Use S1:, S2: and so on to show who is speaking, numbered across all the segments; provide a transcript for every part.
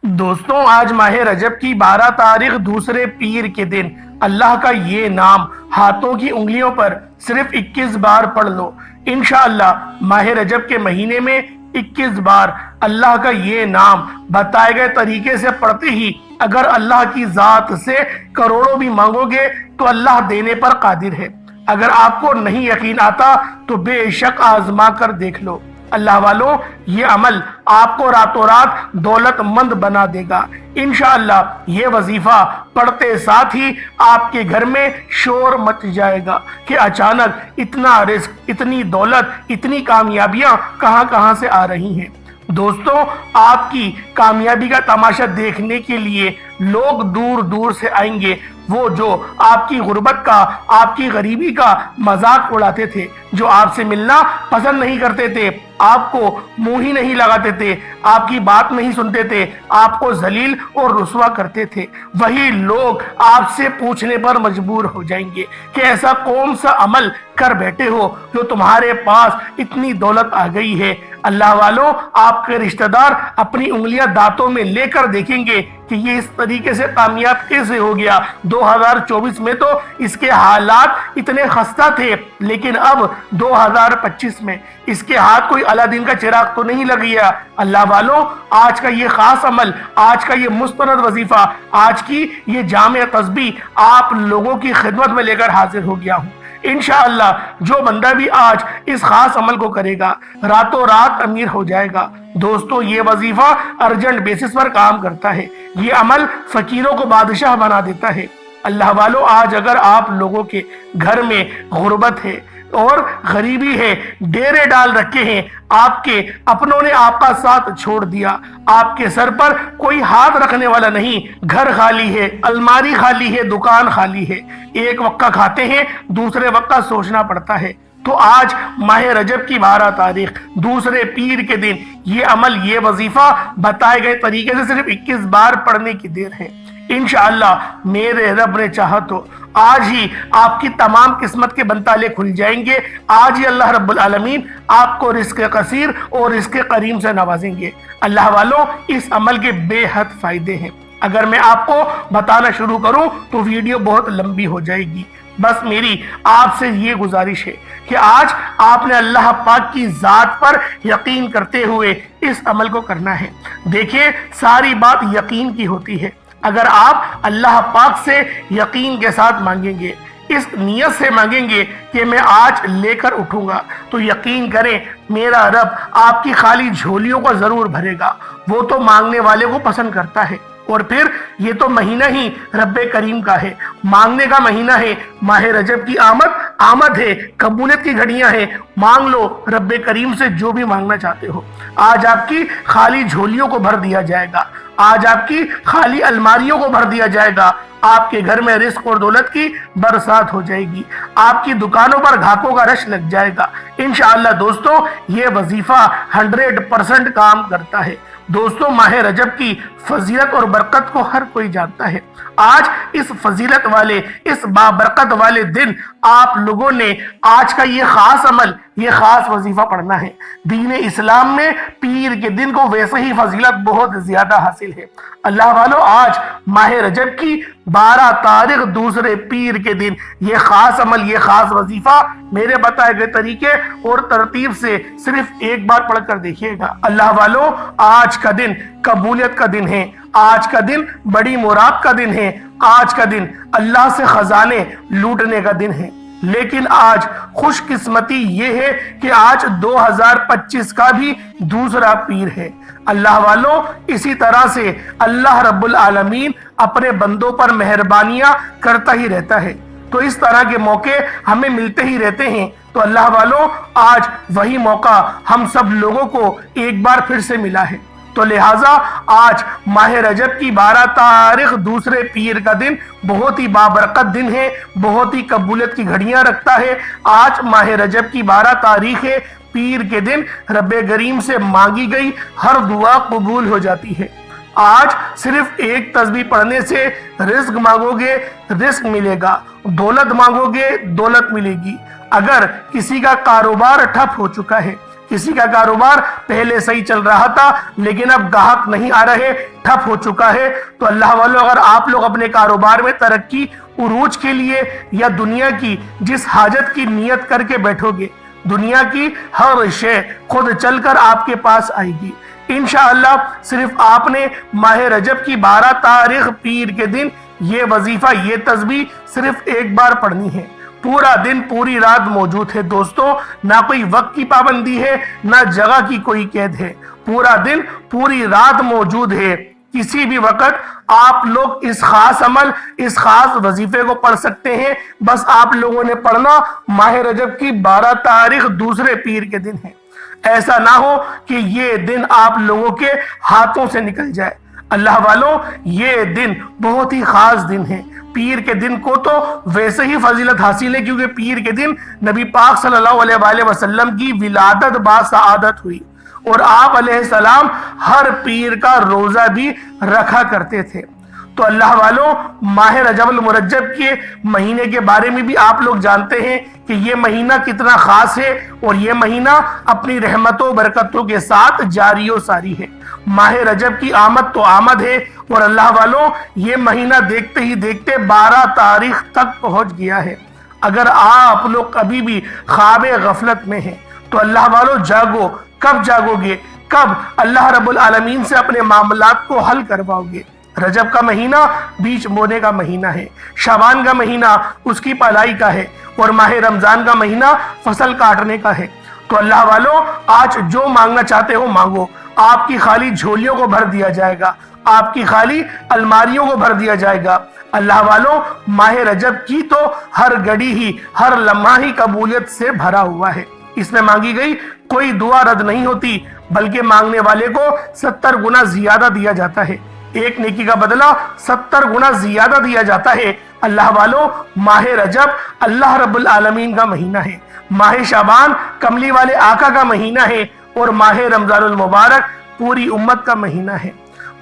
S1: دوستوں، آج ماہ رجب کی 12 تاریخ دوسرے پیر کے دن اللہ کا یہ نام ہاتھوں کی انگلیوں پر صرف 21 بار پڑھ لو۔ انشاءاللہ ماہ رجب کے مہینے میں 21 بار اللہ کا یہ نام بتائے گئے طریقے سے پڑھتے ہی اگر اللہ کی ذات سے کروڑوں بھی مانگو گے تو اللہ دینے پر قادر ہے۔ اگر آپ کو نہیں یقین آتا تو بے شک آزما کر دیکھ لو۔ اللہ والوں، یہ عمل آپ کو راتوں رات دولت مند بنا دے گا۔ انشاءاللہ یہ وظیفہ پڑھتے ساتھ ہی آپ کے گھر میں شور مچ جائے گا کہ اچانک اتنا رزق، اتنی دولت، اتنی کامیابیاں کہاں سے آ رہی ہیں۔ دوستوں، آپ کی کامیابی کا تماشا دیکھنے کے لیے لوگ دور دور سے آئیں گے، وہ جو آپ کی غربت کا، آپ کی غریبی کا مذاق اڑاتے تھے، جو آپ سے ملنا پسند نہیں کرتے تھے، آپ کو منہ ہی نہیں لگاتے تھے، آپ کی بات نہیں سنتے تھے، آپ کو ذلیل اور رسوا کرتے تھے، وہی لوگ آپ سے پوچھنے پر مجبور ہو جائیں گے کہ ایسا کون سا عمل کر بیٹھے ہو جو تمہارے پاس اتنی دولت آ گئی ہے۔ اللہ والوں، آپ کے رشتہ دار اپنی انگلیاں دانتوں میں لے کر دیکھیں گے کہ یہ اس طریقے سے کامیاب کیسے ہو گیا۔ 2024 میں تو اس کے حالات اتنے خستہ تھے، لیکن اب 2025 میں اس کے ہاتھ کوئی الادین کا چراغ تو نہیں لگ گیا۔ اللہ والوں، آج کا یہ خاص عمل، آج کا یہ مستند وظیفہ، آج کی یہ جامع تسبیح آپ لوگوں کی خدمت میں لے کر حاضر ہو گیا ہوں۔ انشاءاللہ جو بندہ بھی آج اس خاص عمل کو کرے گا راتوں رات امیر ہو جائے گا۔ دوستو، یہ وظیفہ ارجنٹ بیسس پر کام کرتا ہے، یہ عمل فقیروں کو بادشاہ بنا دیتا ہے۔ اللہ والوں، آج اگر آپ لوگوں کے گھر میں غربت ہے اور غریبی ہے، ڈیرے ڈال رکھے ہیں، آپ کے اپنوں نے آپ کا ساتھ چھوڑ دیا، آپ کے سر پر کوئی ہاتھ رکھنے والا نہیں، گھر خالی ہے، الماری خالی ہے، دکان خالی ہے، ایک وقت کھاتے ہیں، دوسرے وقت سوچنا پڑتا ہے، تو آج ماہ رجب کی 12 تاریخ دوسرے پیر کے دن یہ عمل، یہ وظیفہ بتائے گئے طریقے سے صرف 21 بار پڑھنے کی دیر ہے۔ انشاءاللہ میرے رب نے چاہا تو آج ہی آپ کی تمام قسمت کے بنتالے کھل جائیں گے۔ آج ہی اللہ رب العالمین آپ کو رزق کثیر اور رزق کریم سے نوازیں گے۔ اللہ والوں، اس عمل کے بے حد فائدے ہیں۔ اگر میں آپ کو بتانا شروع کروں تو ویڈیو بہت لمبی ہو جائے گی۔ بس میری آپ سے یہ گزارش ہے کہ آج آپ نے اللہ پاک کی ذات پر یقین کرتے ہوئے اس عمل کو کرنا ہے۔ دیکھیں، ساری بات یقین کی ہوتی ہے۔ اگر آپ اللہ پاک سے یقین کے ساتھ مانگیں گے، اس نیت سے مانگیں گے کہ میں آج لے کر اٹھوں گا، تو یقین کریں میرا رب آپ کی خالی جھولیوں کو ضرور بھرے گا۔ وہ تو مانگنے والے کو پسند کرتا ہے۔ اور پھر یہ تو مہینہ ہی رب کریم کا ہے، مانگنے کا مہینہ ہے، ماہ رجب کی آمد ہے، قبولیت کی گھڑیاں ہیں۔ مانگ لو رب کریم سے جو بھی مانگنا چاہتے ہو۔ آج آپ کی خالی جھولیوں کو بھر دیا جائے گا، آج آپ کی خالی الماریوں کو بھر دیا جائے گا، آپ کے گھر میں رزق اور دولت کی برسات ہو جائے گی، آپ کی دکانوں پر گھاٹوں کا رش لگ جائے گا۔ انشاءاللہ دوستوں، یہ وظیفہ 100% کام کرتا ہے۔ دوستوں، ماہ رجب کی فضیلت اور برکت کو ہر کوئی جانتا ہے۔ آج اس فضیلت والے، اس بابرکت والے دن آپ لوگوں نے آج کا یہ خاص عمل، یہ خاص وظیفہ پڑھنا ہے۔ دین اسلام میں پیر کے دن کو ویسے ہی فضیلت بہت زیادہ حاصل ہے۔ اللہ والوں، آج ماہ رجب کی 12 تاریخ دوسرے پیر کے دن یہ خاص عمل، یہ خاص وظیفہ میرے بتائے گئے طریقے اور ترتیب سے صرف ایک بار پڑھ کر دیکھیے گا۔ اللہ والوں، آج کا دن قبولیت کا دن ہے، آج کا دن بڑی مراد کا دن ہے، آج کا دن اللہ سے خزانے لوٹنے کا دن ہے۔ لیکن آج خوش قسمتی یہ ہے کہ آج 2025 کا بھی دوسرا پیر ہے۔ اللہ والوں، اسی طرح سے اللہ رب العالمین اپنے بندوں پر مہربانیاں کرتا ہی رہتا ہے، تو اس طرح کے موقع ہمیں ملتے ہی رہتے ہیں۔ تو اللہ والوں، آج وہی موقع ہم سب لوگوں کو ایک بار پھر سے ملا ہے، تو لہٰذا آج ماہ رجب کی 12 تاریخ دوسرے پیر کا دن بہت ہی بابرکت دن ہے، بہت ہی قبولیت کی گھڑیاں رکھتا ہے۔ آج ماہ رجب کی 12 تاریخ ہے، پیر کے دن رب کریم سے مانگی گئی ہر دعا قبول ہو جاتی ہے۔ آج صرف ایک تسبیح پڑھنے سے رزق مانگو گے، رزق ملے گا، دولت مانگو گے، دولت ملے گی۔ اگر کسی کا کاروبار ٹھپ ہو چکا ہے، کسی کا کاروبار پہلے صحیح چل رہا تھا لیکن اب گاہک نہیں آ رہے، ٹھپ ہو چکا ہے، تو اللہ والوں اگر آپ لوگ اپنے کاروبار میں ترقی عروج کے لیے یا دنیا کی جس حاجت کی نیت کر کے بیٹھو گے، دنیا کی ہر شے خود چل کر آپ کے پاس آئے گی انشاءاللہ۔ صرف آپ نے ماہ رجب کی 12 تاریخ پیر کے دن یہ وظیفہ، یہ تسبیح صرف ایک بار پڑھنی ہے۔ پورا دن پوری رات موجود ہے دوستو، نہ کوئی وقت کی پابندی ہے نہ جگہ کی کوئی قید ہے، پورا دن پوری رات موجود ہے۔ کسی بھی وقت آپ لوگ اس خاص عمل، اس خاص وظیفے کو پڑھ سکتے ہیں، بس آپ لوگوں نے پڑھنا ماہ رجب کی 12 تاریخ دوسرے پیر کے دن ہے۔ ایسا نہ ہو کہ یہ دن آپ لوگوں کے ہاتھوں سے نکل جائے۔ اللہ والوں، یہ دن بہت ہی خاص دن ہے۔ پیر کے دن کو تو ویسے ہی فضیلت حاصل ہے کیونکہ پیر کے دن نبی پاک صلی اللہ علیہ وآلہ وسلم کی ولادت باسعادت ہوئی، اور آپ علیہ السلام ہر پیر کا روزہ بھی رکھا کرتے تھے۔ تو اللہ والوں، ماہ رجب المرجب کے مہینے کے بارے میں بھی آپ لوگ جانتے ہیں کہ یہ مہینہ کتنا خاص ہے، اور یہ مہینہ اپنی رحمتوں و برکتوں کے ساتھ جاری و ساری ہے۔ ماہ رجب کی آمد تو آمد ہے، اور اللہ والوں یہ مہینہ دیکھتے ہی دیکھتے 12 تاریخ تک پہنچ گیا ہے۔ اگر آپ لوگ کبھی بھی خواب غفلت میں ہیں تو اللہ والوں جاگو۔ کب جاگو گے؟ کب اللہ رب العالمین سے اپنے معاملات کو حل کرواؤ گے؟ رجب کا مہینہ بیج بونے کا مہینہ ہے، شعبان کا مہینہ اس کی پلائی کا ہے، اور ماہ رمضان کا مہینہ فصل کاٹنے کا ہے۔ تو اللہ والوں آج جو مانگنا چاہتے ہو مانگو، آپ کی خالی جھولیوں کو بھر دیا جائے گا، آپ کی خالی الماریوں کو بھر دیا جائے گا۔ اللہ والوں ماہ رجب کی تو ہر گھڑی ہی، ہر لمحہ ہی قبولیت سے بھرا ہوا ہے۔ اس میں مانگی گئی کوئی دعا رد نہیں ہوتی، بلکہ مانگنے والے کو 70 گنا زیادہ دیا جاتا ہے، ایک نیکی کا بدلہ 70 گنا زیادہ دیا جاتا ہے۔ اللہ والوں ماہ رجب اللہ رب العالمین کا مہینہ ہے، ماہ شعبان کملی والے آقا کا مہینہ ہے، اور ماہ رمضان المبارک پوری امت کا مہینہ ہے۔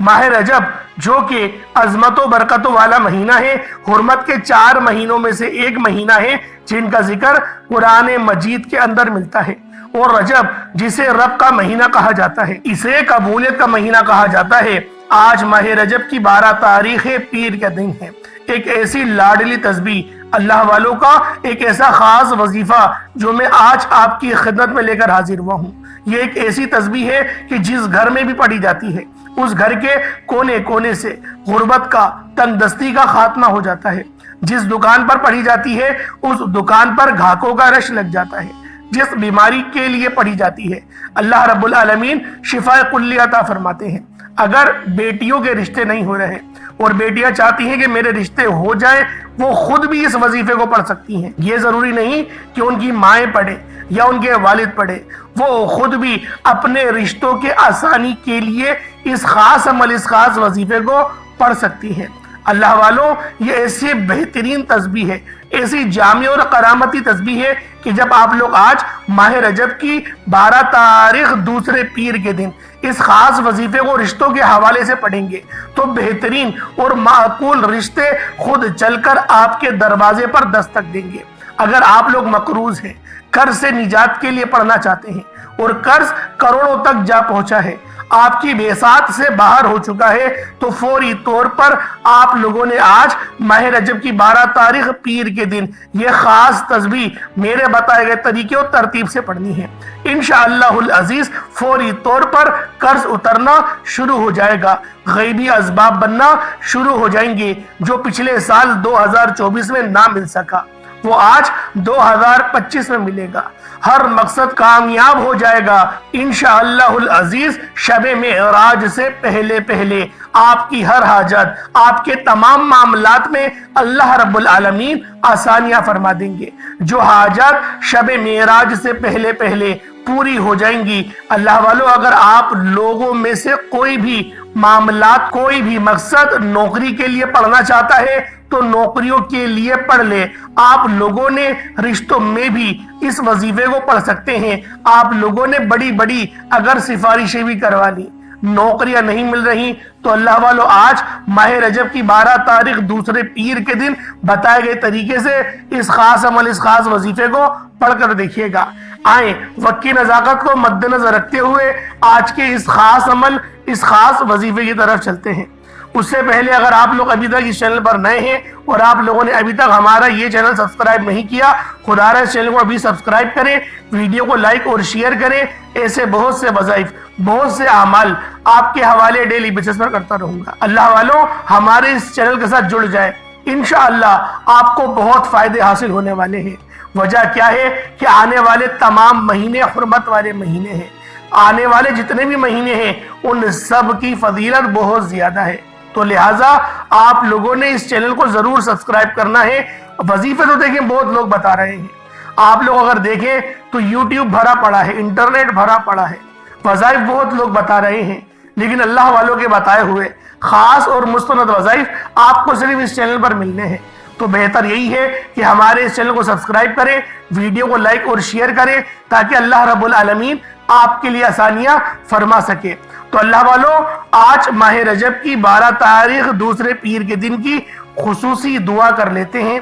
S1: ماہ رجب جو کہ عظمت و برکتوں والا مہینہ ہے، حرمت کے 4 مہینوں میں سے ایک مہینہ ہے جن کا ذکر قرآن مجید کے اندر ملتا ہے، اور رجب جسے رب کا مہینہ کہا جاتا ہے، اسے قبولیت کا مہینہ کہا جاتا ہے۔ آج ماہ رجب کی 12 تاریخ پیر کا دن ہے، ایک ایسی لاڈلی تسبیح، اللہ والوں کا ایک ایسا خاص وظیفہ جو میں آج آپ کی خدمت میں لے کر حاضر ہوا ہوں۔ یہ ایک ایسی تسبیح ہے کہ جس گھر میں بھی پڑھی جاتی ہے اس گھر کے کونے کونے سے غربت کا، تنگ دستی کا خاتمہ ہو جاتا ہے۔ جس دکان پر پڑھی جاتی ہے اس دکان پر گھاکوں کا رش لگ جاتا ہے۔ جس بیماری کے لیے پڑھی جاتی ہے اللہ رب العالمین شفا کلی عطا فرماتے ہیں۔ اگر بیٹیوں کے رشتے نہیں ہو رہے اور بیٹیاں چاہتی ہیں کہ میرے رشتے ہو جائیں، وہ خود بھی اس وظیفے کو پڑھ سکتی ہیں۔ یہ ضروری نہیں کہ ان کی مائیں پڑھیں یا ان کے والد پڑھیں، وہ خود بھی اپنے رشتوں کے آسانی کے لیے اس خاص عمل، اس خاص وظیفے کو پڑھ سکتی ہیں۔ اللہ والوں یہ ایسی بہترین تسبیح ہے، ایسی جامع اور کرامتی تسبیح ہے کہ جب آپ لوگ آج ماہ رجب کی 12 تاریخ دوسرے پیر کے دن اس خاص وظیفے کو رشتوں کے حوالے سے پڑھیں گے تو بہترین اور معقول رشتے خود چل کر آپ کے دروازے پر دستک دیں گے۔ اگر آپ لوگ مقروض ہیں، قرض سے نجات کے لیے پڑھنا چاہتے ہیں اور قرض کروڑوں تک جا پہنچا ہے، آپ کی بیسات سے باہر ہو چکا ہے، تو فوری طور پر آپ لوگوں نے آج ماہ رجب کی 12 تاریخ پیر کے دن یہ خاص تسبیح میرے بتائے گئے طریقے اور ترتیب سے پڑھنی ہے۔ انشاءاللہ العزیز فوری طور پر قرض اترنا شروع ہو جائے گا، غیبی اسباب بننا شروع ہو جائیں گے۔ جو پچھلے سال 2024 میں نہ مل سکا وہ آج 2025 میں ملے گا، ہر مقصد کامیاب ہو جائے گا انشاءاللہ العزیز۔ شب معراج سے پہلے پہلے آپ کی ہر حاجت، آپ کے تمام معاملات میں اللہ رب العالمین آسانیاں فرما دیں گے۔ جو حاجت شب معراج سے پہلے پہلے پوری ہو جائیں گی، اللہ والوں اگر آپ لوگوں میں سے کوئی بھی معاملات، کوئی بھی مقصد نوکری کے لیے پڑھنا چاہتا ہے تو نوکریوں کے لیے پڑھ لے۔ آپ لوگوں نے رشتوں میں بھی اس وظیفے کو پڑھ سکتے ہیں۔ آپ لوگوں نے بڑی بڑی اگر سفارشیں بھی کروا لی، نوکریاں نہیں مل رہی، تو اللہ والو آج ماہ رجب کی 12 تاریخ دوسرے پیر کے دن بتائے گئے طریقے سے اس خاص عمل، اس خاص وظیفے کو پڑھ کر دیکھیے گا۔ آئیں وقت کی نزاکت کو مد نظر رکھتے ہوئے آج کے اس خاص عمل، اس خاص وظیفے کی طرف چلتے ہیں۔ اس سے پہلے اگر آپ لوگ ابھی تک اس چینل پر نئے ہیں اور آپ لوگوں نے ابھی تک ہمارا یہ چینل سبسکرائب نہیں کیا، خدا رہا اس چینل کو ابھی سبسکرائب کریں، ویڈیو کو لائک اور شیئر کریں۔ ایسے بہت سے وظائف، بہت سے اعمال آپ کے حوالے ڈیلی بیسس پر کرتا رہوں گا۔ اللہ والوں ہمارے اس چینل کے ساتھ جڑ جائے، انشاءاللہ آپ کو بہت فائدے حاصل ہونے والے ہیں۔ وجہ کیا ہے کہ آنے والے تمام مہینے حرمت والے مہینے ہیں، آنے والے جتنے بھی مہینے ہیں ان سب کی فضیلت بہت زیادہ ہے، تو لہٰذا آپ لوگوں نے اس چینل کو ضرور سبسکرائب کرنا ہے۔ وظیفے تو دیکھیں بہت لوگ بتا رہے ہیں، آپ لوگ اگر دیکھیں تو یوٹیوب بھرا پڑا ہے، انٹرنیٹ بھرا پڑا ہے، وظائف بہت لوگ بتا رہے ہیں، لیکن اللہ والوں کے بتائے ہوئے خاص اور مستند وظائف آپ کو صرف اس چینل پر ملنے ہیں۔ تو بہتر یہی ہے کہ ہمارے اس چینل کو سبسکرائب کریں، ویڈیو کو لائک اور شیئر کریں، تاکہ اللہ رب العالمین آپ کے لیے آسانیاں فرما سکے۔ تو اللہ والوں آج ماہ رجب کی 12 تاریخ دوسرے پیر کے دن کی خصوصی دعا کر لیتے ہیں۔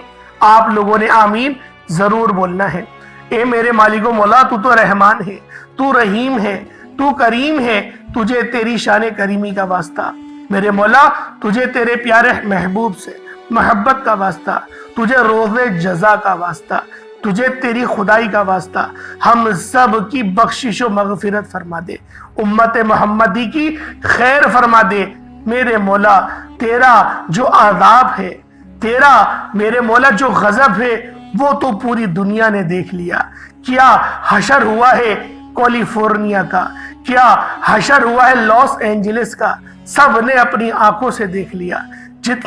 S1: آپ لوگوں نے آمین ضرور بولنا ہے۔ اے میرے مالک و مولا، تو تو رحمان ہے، تو رحیم ہے، تو کریم ہے، تجھے تیری شان کریمی کا واسطہ۔ میرے مولا تجھے تیرے پیارے محبوب سے محبت کا واسطہ، تجھے روز جزا کا واسطہ، تجھے تیری خدائی کا واسطہ، ہم سب کی بخشش و مغفرت فرما دے، امت محمدی کی خیر فرما دے۔ میرے مولا تیرا جو عذاب ہے، تیرا میرے مولا جو غضب ہے، وہ تو پوری دنیا نے دیکھ لیا۔ کیا حشر ہوا ہے کیلیفورنیا کا، کیا حشر ہوا ہے لاس اینجلس کا، سب نے اپنی آنکھوں سے دیکھ لیا۔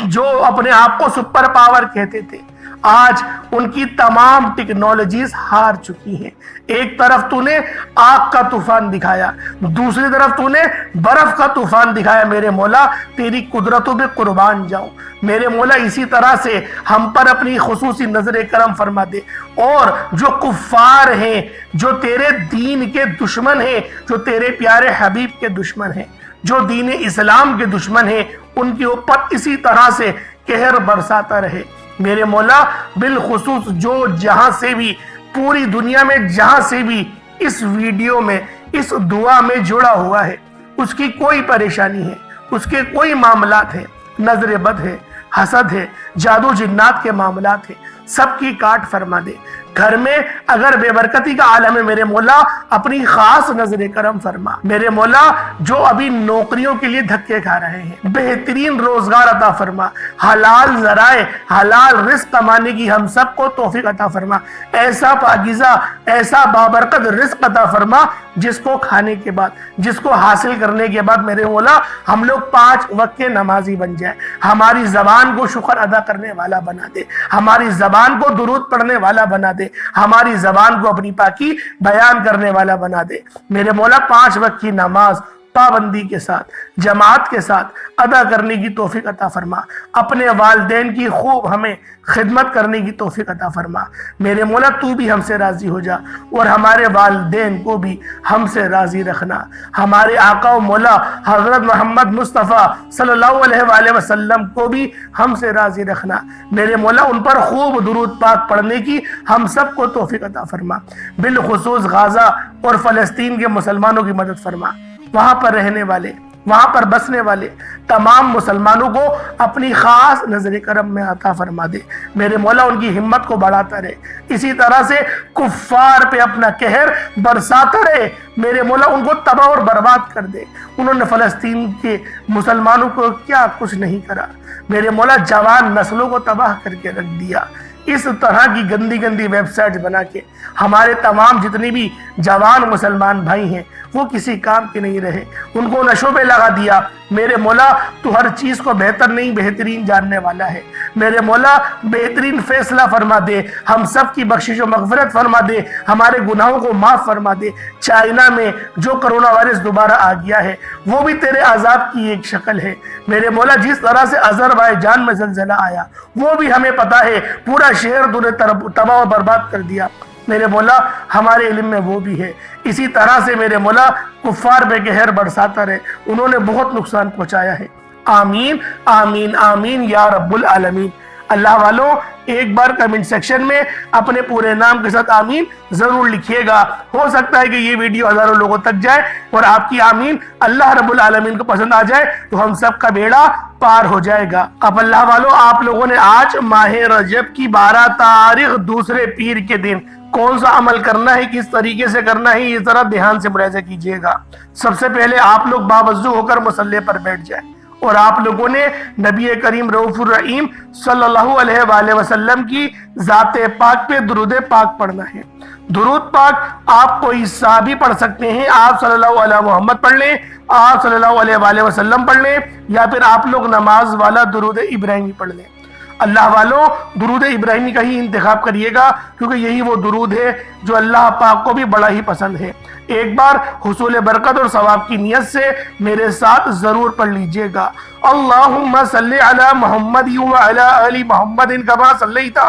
S1: جو اپنے آپ کو سپر پاور کہتے تھے، آج ان کی تمام ٹیکنالوجیز ہار چکی ہیں۔ ایک طرف تو نے آگ کا طوفان دکھایا، دوسری طرف تو نے برف کا طوفان دکھایا۔ میرے مولا تیری قدرتوں پہ قربان جاؤں۔ میرے مولا اسی طرح سے ہم پر اپنی خصوصی نظر کرم فرما دے، اور جو کفار ہیں، جو تیرے دین کے دشمن ہیں، جو تیرے پیارے حبیب کے دشمن ہیں، جو دین اسلام کے دشمن ہیں، ان کے اوپر اسی طرح سے قہر برساتا رہے۔ میرے مولا بالخصوص جو جہاں سے بھی، پوری دنیا میں جہاں سے بھی اس ویڈیو میں، اس دعا میں جڑا ہوا ہے، اس کی کوئی پریشانی ہے، اس کے کوئی معاملات ہیں، نظر بد ہے، حسد ہے، جادو جنات کے معاملات ہیں، سب کی کاٹ فرما دے۔ گھر میں اگر بے برکتی کا عالم ہے، میرے مولا اپنی خاص نظر کرم فرما۔ میرے مولا جو ابھی نوکریوں کے لیے دھکے کھا رہے ہیں، بہترین روزگار عطا فرما، حلال ذرائع، حلال رزق کمانے کی ہم سب کو توفیق عطا فرما۔ ایسا پاکیزہ، ایسا بابرکت رزق عطا فرما جس کو کھانے کے بعد، جس کو حاصل کرنے کے بعد میرے مولا ہم لوگ 5 وقت کے نمازی بن جائے، ہماری زبان کو شکر ادا کرنے والا بنا دے، ہماری زبان کو درود پڑھنے والا بنا دے، ہماری زبان کو اپنی پاکی بیان کرنے والا بنا دے۔ میرے مولا 5 وقت کی نماز پابندی کے ساتھ، جماعت کے ساتھ ادا کرنے کی توفیق عطا فرما۔ اپنے والدین کی خوب ہمیں خدمت کرنے کی توفیق عطا فرما۔ میرے مولا تو بھی ہم سے راضی ہو جا، اور ہمارے والدین کو بھی ہم سے راضی رکھنا۔ ہمارے آقا و مولا حضرت محمد مصطفیٰ صلی اللہ علیہ وآلہ وسلم کو بھی ہم سے راضی رکھنا۔ میرے مولا ان پر خوب درود پاک پڑھنے کی ہم سب کو توفیق عطا فرما۔ بالخصوص غزہ اور فلسطین کے مسلمانوں کی مدد فرما۔ وہاں پر رہنے والے، وہاں پر بسنے والے تمام مسلمانوں کو اپنی خاص نظر کرم میں عطا فرما دے۔ میرے مولا ان کی ہمت کو بڑھاتا رہے، اسی طرح سے کفار پہ اپنا قہر برساتا رہے۔ میرے مولا ان کو تباہ اور برباد کر دے۔ انہوں نے فلسطین کے مسلمانوں کو کیا کچھ نہیں کرا، میرے مولا جوان نسلوں کو تباہ کر کے رکھ دیا۔ اس طرح کی گندی گندی ویب سائٹ بنا کے ہمارے تمام جتنے بھی جوان مسلمان بھائی ہیں وہ کسی کام کے نہیں رہے، ان کو نشوں پہ لگا دیا۔ میرے مولا تو ہر چیز کو بہتر نہیں بہترین جاننے والا ہے۔ میرے مولا بہترین فیصلہ فرما دے، ہم سب کی بخشش و مغفرت فرما دے، ہمارے گناہوں کو معاف فرما دے۔ چائنا میں جو کرونا وائرس دوبارہ آ گیا ہے وہ بھی تیرے عذاب کی ایک شکل ہے۔ میرے مولا جس طرح سے آذربائیجان میں زلزلہ آیا وہ بھی ہمیں پتا ہے، پورا شہر تو نے تباہ و برباد کر دیا۔ میرے مولا ہمارے علم میں وہ بھی ہے، اسی طرح سے میرے مولا کفار بے قہر برساتا رہے، انہوں نے بہت نقصان پہنچایا ہے۔ آمین آمین آمین یا رب العالمین۔ اللہ والوں ایک بار کمنٹ سیکشن میں اپنے پورے نام کے ساتھ آمین ضرور لکھیے گا، ہو سکتا ہے کہ یہ ویڈیو ہزاروں لوگوں تک جائے اور آپ کی آمین اللہ رب العالمین کو پسند آ جائے تو ہم سب کا بیڑا پار ہو جائے گا۔ اب اللہ والوں آپ لوگوں نے آج ماہ رجب کی 12 تاریخ دوسرے پیر کے دن کون سا عمل کرنا ہے، کس طریقے سے کرنا ہے، یہ ذرا دھیان سے ملاحظہ کیجئے گا۔ سب سے پہلے آپ لوگ باوضو ہو کر مصلی پر بیٹھ جائیں اور آپ لوگوں نے نبی کریم رؤوف الرحیم صلی اللہ علیہ وآلہ وسلم کی ذات پاک پہ درود پاک پڑھنا ہے۔ درود پاک آپ کوئی سا بھی پڑھ سکتے ہیں، آپ صلی اللہ علیہ محمد پڑھ لیں، آپ صلی اللہ علیہ وآلہ وسلم پڑھ لیں، یا پھر آپ لوگ نماز والا درود ابراہیمی پڑھ لیں۔ اللہ والوں درود ابراہیمی کا ہی انتخاب کریے گا کیونکہ یہی وہ درود ہے جو اللہ پاک کو بھی بڑا ہی پسند ہے۔ ایک بار حصول برکت اور ثواب کی نیت سے میرے ساتھ ضرور پڑھ لیجئے گا۔ اللہم صلی علی محمد وعلی آل محمد کما صلیت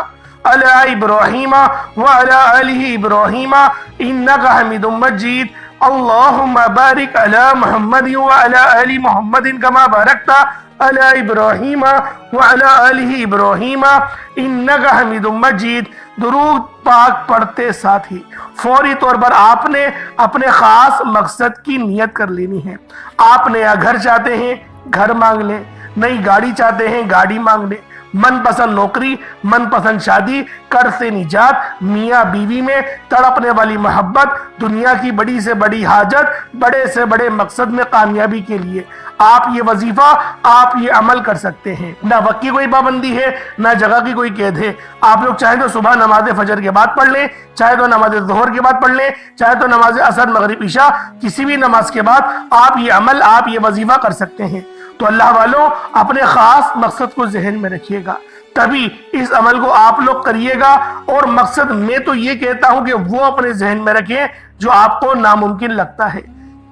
S1: علی ابراہیم وعلی آل ابراہیم انکا حمید مجید۔ اللہم بارک علی محمد وعلی آل محمد کما بارکت علی ابراہیم وعلی آل ابراہیم انکا حمید مجید۔ درود پاک پڑھتے ساتھ ہی فوری طور پر آپ نے اپنے خاص مقصد کی نیت کر لینی ہے۔ آپ نیا گھر چاہتے ہیں گھر مانگ لیں، نئی گاڑی چاہتے ہیں گاڑی مانگ لیں، من پسند نوکری، من پسند شادی، قرض سے نجات، میاں بیوی میں تڑپنے والی محبت، دنیا کی بڑی سے بڑی حاجت، بڑے سے بڑے مقصد میں کامیابی کے لیے آپ یہ وظیفہ آپ یہ عمل کر سکتے ہیں۔ نہ وقت کی کوئی پابندی ہے نہ جگہ کی کوئی قید ہے۔ آپ لوگ چاہے تو صبح نماز فجر کے بعد پڑھ لیں، چاہے تو نماز ظہر کے بعد پڑھ لیں، چاہے تو نماز عصر مغرب عشاء کسی بھی نماز کے بعد آپ یہ عمل آپ یہ وظیفہ کر سکتے ہیں۔ تو اللہ والوں اپنے خاص مقصد کو ذہن میں رکھیے گا، تبھی اس عمل کو آپ لوگ کریے گا۔ اور مقصد میں تو یہ کہتا ہوں کہ وہ اپنے ذہن میں رکھیں جو آپ کو ناممکن لگتا ہے،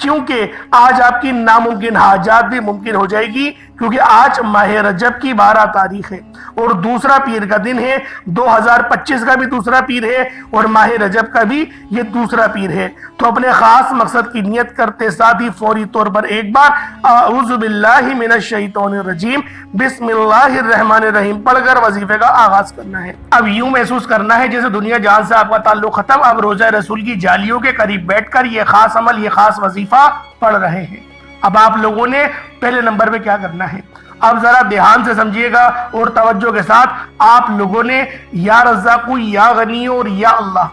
S1: کیونکہ آج آپ کی ناممکن حاجات بھی ممکن ہو جائے گی، کیونکہ آج ماہ رجب کی 12 تاریخ ہے اور دوسرا پیر کا دن ہے، 2025 کا بھی دوسرا پیر ہے اور ماہ رجب کا بھی یہ دوسرا پیر ہے۔ تو اپنے خاص مقصد کی نیت کرتے ساتھ ہی فوری طور پر ایک بار اعوذ باللہ من الشیطان الرجیم بسم اللہ الرحمن الرحیم پڑھ کر وظیفے کا آغاز کرنا ہے۔ اب یوں محسوس کرنا ہے جیسے دنیا جہان سے آپ کا تعلق ختم، اب روزہ رسول کی جالیوں کے قریب بیٹھ کر یہ خاص عمل یہ خاص وظیفہ پڑھ رہے ہیں۔ اب آپ لوگوں نے پہلے نمبر پہ کیا کرنا ہے، اب ذرا دھیان سے سمجھیے گا اور توجہ کے ساتھ آپ لوگوں نے یا رزاق یا غنی اور یا اللہ،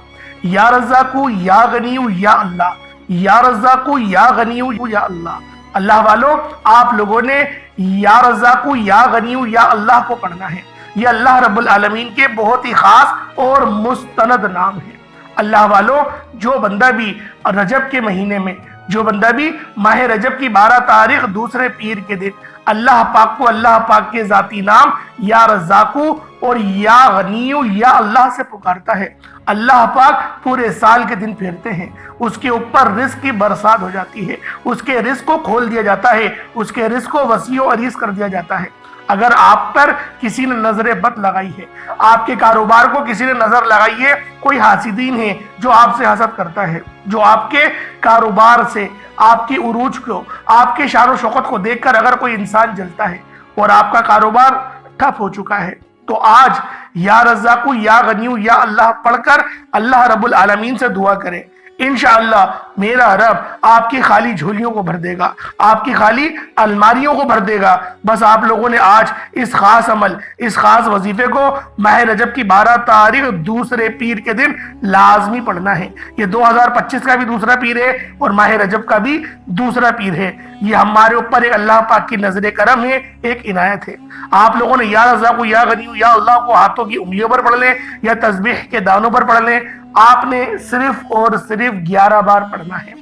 S1: یا رزاق یا غنی یا اللہ، یا رزاق یا غنی یا اللہ۔ اللہ والوں آپ لوگوں نے یا رزاق یا غنی یا اللہ کو پڑھنا ہے۔ یہ اللہ رب العالمین کے بہت ہی خاص اور مستند نام ہے۔ اللہ والوں جو بندہ بھی رجب کے مہینے میں، جو بندہ بھی ماہ رجب کی 12 تاریخ دوسرے پیر کے دن اللہ پاک کو اللہ پاک کے ذاتی نام یا رزاقو اور یا غنیو یا اللہ سے پکارتا ہے، اللہ پاک پورے سال کے دن پھیرتے ہیں، اس کے اوپر رزق کی برسات ہو جاتی ہے، اس کے رزق کو کھول دیا جاتا ہے، اس کے رزق کو وسیع و عریض کر دیا جاتا ہے۔ اگر آپ پر کسی نے نظر بد لگائی ہے، آپ کے کاروبار کو کسی نے نظر لگائی ہے، کوئی حاسدین ہے جو آپ سے حسد کرتا ہے، جو آپ کے کاروبار سے، آپ کی عروج کو، آپ کے شان و شوکت کو دیکھ کر اگر کوئی انسان جلتا ہے اور آپ کا کاروبار ٹھپ ہو چکا ہے، تو آج یا رزاق یا غنی یا اللہ پڑھ کر اللہ رب العالمین سے دعا کریں۔ انشاءاللہ میرا رب آپ کی خالی جھولیوں کو بھر دے گا، آپ کی خالی الماریوں کو بھر دے گا۔ بس آپ لوگوں نے آج اس خاص عمل، اس خاص وظیفے کو ماہ رجب کی 12 تاریخ دوسرے پیر کے دن لازمی پڑھنا ہے۔ یہ 2025 کا بھی دوسرا پیر ہے اور ماہ رجب کا بھی دوسرا پیر ہے۔ یہ ہمارے اوپر ایک اللہ پاک کی نظر کرم ہے، ایک عنایت ہے۔ آپ لوگوں نے یا رزاق یا غنی یا اللہ کو ہاتھوں کی انگلیوں پر پڑھ لیں یا تسبیح کے دانوں پر پڑھ لیں۔ آپ نے صرف اور صرف 11 بار پڑھنا ہے،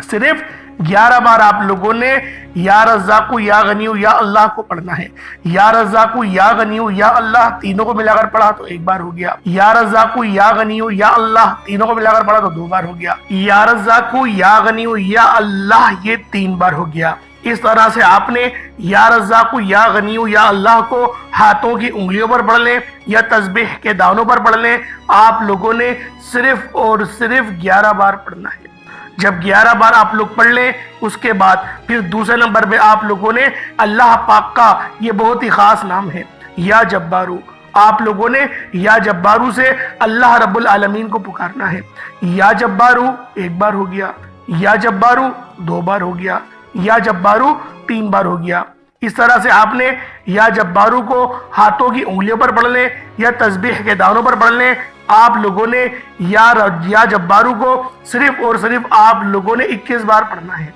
S1: صرف 11 بار آپ لوگوں نے یا رزاق یا غنی یا اللہ کو پڑھنا ہے۔ یا رزاق یا غنی یا اللہ تینوں کو ملا کر پڑھا تو 1 بار ہو گیا، یا رزاق یا غنی یا اللہ تینوں کو ملا کر پڑھا تو 2 بار ہو گیا، یا رزاق یا غنی یا اللہ یہ 3 بار ہو گیا۔ اس طرح سے آپ نے یا رزاق یا غنی یا اللہ کو ہاتھوں کی انگلیوں پر پڑھ لیں یا تسبیح کے دانوں پر پڑھ لیں، آپ لوگوں نے صرف اور صرف 11 بار پڑھنا ہے۔ جب 11 بار آپ لوگ پڑھ لیں، اس کے بعد پھر دوسرے نمبر پہ آپ لوگوں نے اللہ پاک کا یہ بہت ہی خاص نام ہے یا جبارو، آپ لوگوں نے یا جبارو سے اللہ رب العالمین کو پکارنا ہے۔ یا جبارو 1 بار ہو گیا، یا جبارو 2 بار ہو گیا، یا جبارو 3 بار ہو گیا۔ اس طرح سے آپ نے یا جبارو کو ہاتھوں کی انگلیوں پر پڑھ لیں یا تسبیح کے دانوں پر پڑھ لیں۔ آپ لوگوں نے یا جبارو کو صرف اور صرف آپ لوگوں نے 21 بار پڑھنا ہے۔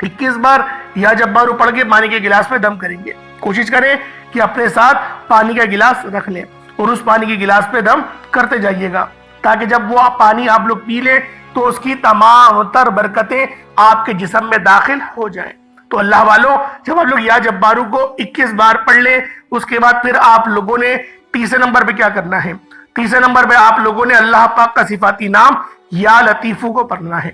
S1: 21 بار یا جبارو پڑھ کے پانی کے گلاس پہ دم کریں گے۔ کوشش کریں کہ اپنے ساتھ پانی کا گلاس رکھ لیں اور اس پانی کے گلاس پہ دم کرتے جائیے گا، تاکہ جب وہ پانی آپ لوگ پی لیں تو اس کی تمام تر برکتیں آپ کے جسم میں داخل ہو جائیں۔ تو اللہ والوں، جب آپ لوگ یا جبارو کو 21 بار پڑھ لیں، اس کے بعد پھر آپ لوگوں نے تیسرے نمبر پہ کیا کرنا ہے؟ تیسرے نمبر پہ آپ لوگوں نے اللہ پاک کا صفاتی نام یا لطیفو کو پڑھنا ہے۔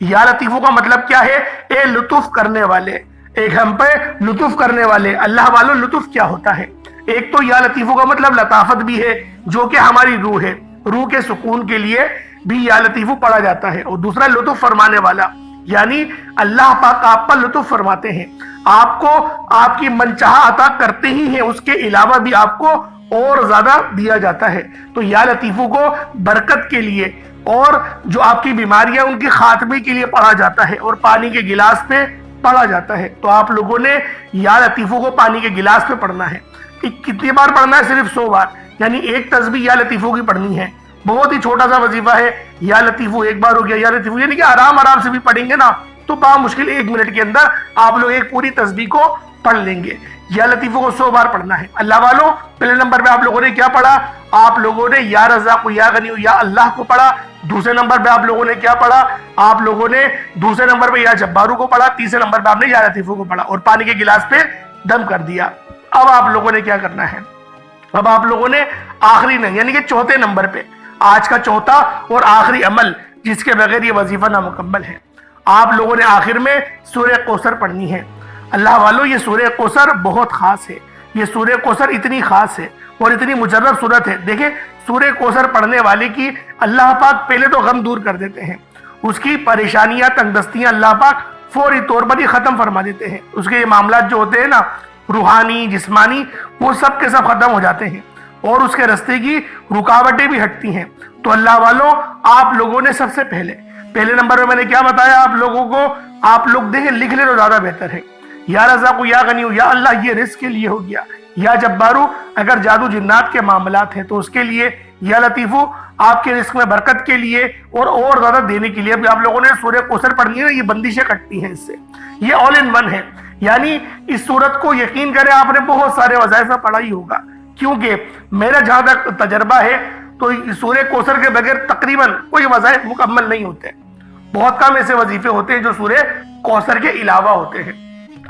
S1: یا لطیفو کا مطلب کیا ہے؟ اے لطف کرنے والے، ایک ہم پہ لطف کرنے والے۔ اللہ والوں، لطف کیا ہوتا ہے؟ ایک تو یا لطیفو کا مطلب لطافت بھی ہے، جو کہ ہماری روح ہے، روح کے سکون کے لیے بھی یا لطیفو پڑھا جاتا ہے، اور دوسرا لطف فرمانے والا، یعنی اللہ پاک آپ پر لطف فرماتے ہیں، آپ کو آپ کی منچاہا عطا کرتے ہی ہیں، اس کے علاوہ بھی آپ کو اور زیادہ دیا جاتا ہے۔ تو یا لطیفو کو برکت کے لیے اور جو آپ کی بیماریاں ان کی خاتمے کے لیے پڑھا جاتا ہے، اور پانی کے گلاس پہ پڑھا جاتا ہے۔ تو آپ لوگوں نے یا لطیفو کو پانی کے گلاس پہ پڑھنا ہے۔ کتنی بار پڑھنا ہے؟ صرف 100 بار، یعنی ایک تسبیح یا لطیفو کی پڑھنی ہے۔ بہت ہی چھوٹا سا وظیفہ ہے، یا لطیفو 1 بار ہو گیا، یا لطیفو، یعنی کہ آرام سے بھی پڑھیں گے نا تو بامشکل 1 منٹ کے اندر آپ لوگ ایک پوری تسبیح کو پڑھ لیں گے۔ یا لطیفو کو 100 بار پڑھنا ہے۔ اللہ والوں، پہلے نمبر پہ آپ لوگوں نے کیا پڑھا؟ آپ لوگوں نے یا رزاق یا غنی یا اللہ کو پڑھا۔ دوسرے نمبر پہ آپ لوگوں نے کیا پڑھا؟ آپ لوگوں نے دوسرے نمبر پہ یا جبارو کو پڑھا۔ تیسرے نمبر پہ آپ نے یا لطیفو کو پڑھا اور پانی کے گلاس پہ دم کر دیا۔ اب آپ لوگوں نے کیا کرنا ہے؟ اب آپ لوگوں نے آخری نہیں، یعنی کہ چوتھے نمبر پہ آج کا چوتھا اور آخری عمل، جس کے بغیر یہ وظیفہ نامکمل ہے، آپ لوگوں نے آخر میں سورہ کوثر پڑھنی ہے۔ اللہ والوں، یہ سورہ کوثر بہت خاص ہے۔ یہ سورہ کوثر اتنی خاص ہے اور اتنی مجرب صورت ہے۔ دیکھیں، سورہ کوثر پڑھنے والے کی اللہ پاک پہلے تو غم دور کر دیتے ہیں، اس کی پریشانیاں، تنگدستیاں اللہ پاک فوری طور پر ہی ختم فرما دیتے ہیں۔ اس کے یہ معاملات جو ہوتے ہیں نا، روحانی، جسمانی، وہ سب کے سب ختم ہو جاتے ہیں اور اس کے رستے کی رکاوٹیں بھی ہٹتی ہیں۔ تو اللہ والوں، آپ لوگوں نے سب سے پہلے نمبر میں نے کیا بتایا آپ لوگوں کو؟ آپ لوگ دیکھیں، لکھ لیں تو زیادہ بہتر ہے۔ یا رزاق یا غنی یا اللہ، یہ رزق کے لیے ہو گیا۔ یا جبارو اگر جادو جنات کے معاملات ہیں تو اس کے لیے۔ یا لطیفو آپ کے رزق میں برکت کے لیے اور زیادہ دینے کے لیے۔ اب آپ لوگوں نے سورہ کوثر پڑھنی ہے، یہ بندشیں کٹتی ہیں اس سے، یہ آل ان ون ہے۔ یعنی اس سورت کو یقین کریں آپ نے بہت سارے وظائف میں پڑھا ہی ہوگا، کیونکہ میرا جہاں تک تجربہ ہے تو سورہ کوثر کے بغیر تقریباً کوئی وظائف مکمل نہیں ہوتے۔ بہت کم ایسے وظیفے ہوتے ہیں جو سورہ کوثر کے علاوہ ہوتے ہیں۔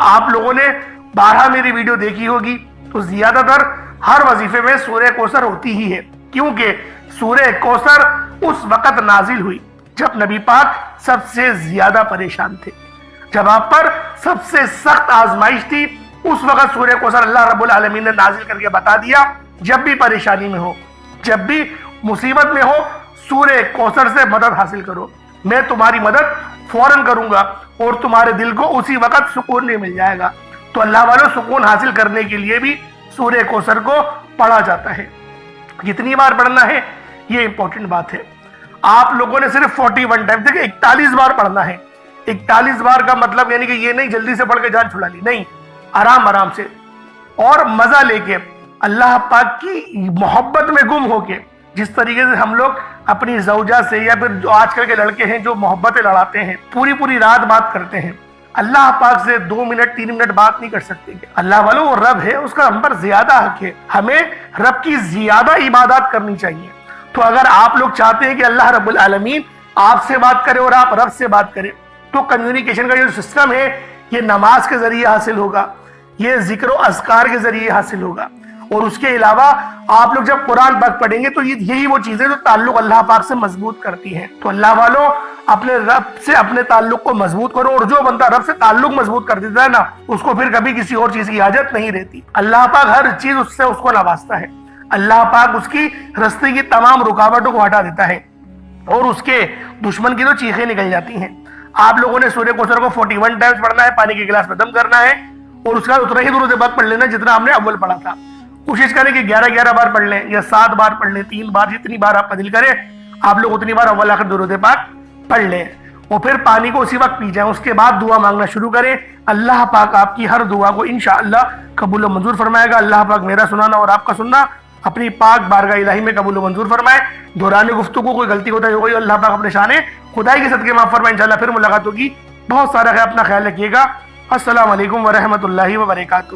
S1: آپ لوگوں نے 12 میری ویڈیو دیکھی ہوگی تو زیادہ تر ہر وظیفے میں سورہ کوثر ہوتی ہی ہے، کیونکہ سورہ کوثر اس وقت نازل ہوئی جب نبی پاک سب سے زیادہ پریشان تھے، جب آپ پر سب سے سخت آزمائش تھی، اس وقت سورہ کوثر اللہ رب العالمین نے نازل کر کے بتا دیا، جب بھی پریشانی میں ہو، جب بھی مصیبت میں ہو، سورہ کوثر سے مدد حاصل کرو، میں تمہاری مدد فوراً کروں گا اور تمہارے دل کو اسی وقت سکون نہیں مل جائے گا۔ تو اللہ والوں، سکون حاصل کرنے کے لیے بھی سورہ کوثر کو پڑھا جاتا ہے۔ کتنی بار پڑھنا ہے یہ امپورٹنٹ بات ہے۔ آپ لوگوں نے صرف 41 ٹائم، دیکھیں 41 بار پڑھنا ہے۔ 41 بار کا مطلب یعنی کہ یہ نہیں جلدی سے پڑھ کے جان چھڑا لی، نہیں، آرام سے اور مزہ لے کے، اللہ پاک کی محبت میں گم ہو کے، جس طریقے سے ہم لوگ اپنی زوجہ سے یا پھر جو آج کل کے لڑکے ہیں جو محبتیں لڑاتے ہیں، پوری رات بات کرتے ہیں، اللہ پاک سے 2 منٹ 3 منٹ بات نہیں کر سکتے۔ اللہ والوں، وہ رب ہے، اس کا ہم پر زیادہ حق ہے، ہمیں رب کی زیادہ عبادات کرنی چاہیے۔ تو اگر آپ لوگ چاہتے ہیں کہ اللہ رب العالمین آپ سے بات کرے اور آپ رب سے بات کریں، تو کمیونیکیشن کا جو سسٹم ہے یہ نماز کے ذریعے حاصل ہوگا، یہ ذکر و اذکار کے ذریعے حاصل ہوگا، اور اس کے علاوہ آپ لوگ جب قرآن پاک پڑھیں گے تو یہی وہ چیزیں جو تعلق اللہ پاک سے مضبوط کرتی ہیں۔ تو اللہ والوں، اپنے رب سے اپنے تعلق کو مضبوط کرو، اور جو بندہ رب سے تعلق مضبوط کر دیتا ہے نا، اس کو پھر کبھی کسی اور چیز کی حاجت نہیں رہتی۔ اللہ پاک ہر چیز اس سے اس کو نوازتا ہے، اللہ پاک اس کی رستے کی تمام رکاوٹوں کو ہٹا دیتا ہے، اور اس کے دشمن کی تو چیخیں نکل جاتی ہیں۔ آپ لوگوں نے سورہ کوثر کو 41 ٹائمز پڑھنا ہے، پانی کے گلاس میں دم کرنا ہے، اور اس کا اتنا ہی درود پاک پڑھ لینا جتنا ہم نے اول پڑھا تھا۔ کوشش کریں کہ 11 بار پڑھ لیں، یا 7 بار پڑھ لیں، 3 بار، جتنی بار آپ کا دل کرے آپ لوگ اتنی بار اول آخر درود پاک پڑھ لیں، اور پھر پانی کو اسی وقت پی جائیں۔ اس کے بعد دعا مانگنا شروع کریں، اللہ پاک آپ کی ہر دعا کو انشاءاللہ قبول و منظور فرمائے گا۔ اللہ پاک میرا سنانا اور آپ کا سننا اپنی پاک بارگاہ الہی میں قبول و منظور فرمائے۔ دوران گفتگو کوئی غلطی ہوتا ہے اللہ پاک اپنے شان خدائی کے صدقے معاف فرمائے۔ انشاءاللہ پھر ملاقات ہوگی۔ بہت سارا ہے، اپنا خیال رکھیے گا۔ السلام علیکم ورحمۃ اللہ وبرکاتہ۔